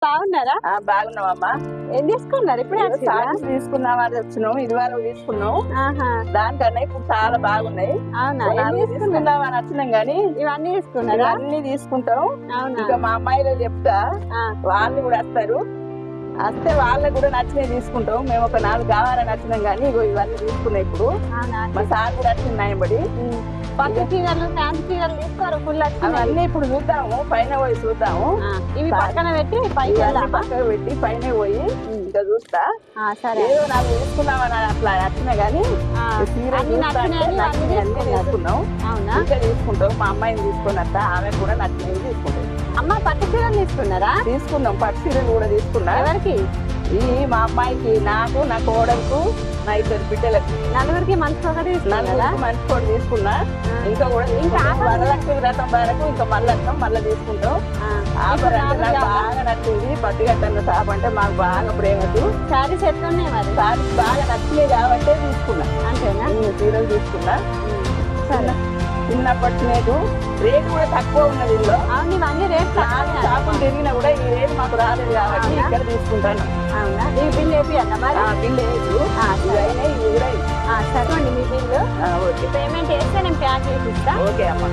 బాగున్నారా? బాగున్నావమ్మా. ఏం తీసుకున్నారు? ఇప్పుడు తీసుకున్నామని వచ్చినాం, ఇది వరకు తీసుకున్నాం. దానికన్నా ఇప్పుడు చాలా బాగున్నాయి. అవునా? తీసుకుందామని వచ్చినాం గానీ ఇవన్నీ తీసుకున్నారు? అన్ని తీసుకుంటాం. అవునా? ఇంకా మా అమ్మాయిలు చెప్తా, వాళ్ళు కూడా వస్తారు. వస్తే వాళ్ళకి కూడా నచ్చినవి తీసుకుంటాం. మేము ఒక 4 కావాలని వచ్చినాం కానీ ఇగో ఇవన్నీ తీసుకున్నాం. ఇప్పుడు మా సార్ కూడా వచ్చినాయి బడి పట్టు చీరలు, ఫ్యాన్సీ చీరలు తీసుకోరు. ఫుల్ అవన్నీ ఇప్పుడు చూద్దాము, పైన పోయి చూద్దాము. ఇవి పక్కన పెట్టి పక్కన పెట్టి పైన పోయి ఇంకా చూస్తా. ఏదో 4 తీసుకున్నామని అట్లా వచ్చినా గానీ తీసుకున్నాం. ఇంకా తీసుకుంటాం. మా అమ్మాయిని తీసుకుని వస్తా, ఆమె కూడా నచ్చినవి తీసుకుంటాం. అమ్మ పట్టు చీరలు తీసుకున్నారా? తీసుకున్నాం. పట్టు చీరలు కూడా తీసుకున్నా. ఎవరికి? ఈ మా అమ్మాయికి, నాకు, నా కోడలకు, నా 2 బిడ్డలకు, నలుగురికి మంచి ఒకటి మంచి కూడా తీసుకున్నా. ఇంకా కూడా ఇంకా వరలక్ష్మి వ్రతం వరకు ఇంకా మళ్ళీ తీసుకుంటాం. నాకు బాగా నచ్చింది. పట్టుగట్టన్న షాప్ అంటే మాకు బాగా ప్రేమకు. శారీస్ ఎట్లున్నాయి మరి? శారీస్ బాగా నచ్చినాయి కాబట్టి తీసుకున్నా. అంతేనా? చీరలు తీసుకున్నా. చిన్నప్పటి రేటు కూడా తక్కువ ఉన్నది. ఇందులో ఇవన్నీ రేట్ షాపులు తిరిగినా కూడా ఈ రేటు మాకు రాలేదు కాబట్టి ఇక్కడ తీసుకుంటాను. అవునా? ఈ బిల్ వేపియాలా మరి? బిల్ వేయచ్చు. సరే అండి, మీ బిల్లు పేమెంట్ చేస్తే నేను ప్యాక్ చేసి ఇస్తా. ఓకే అమ్మ.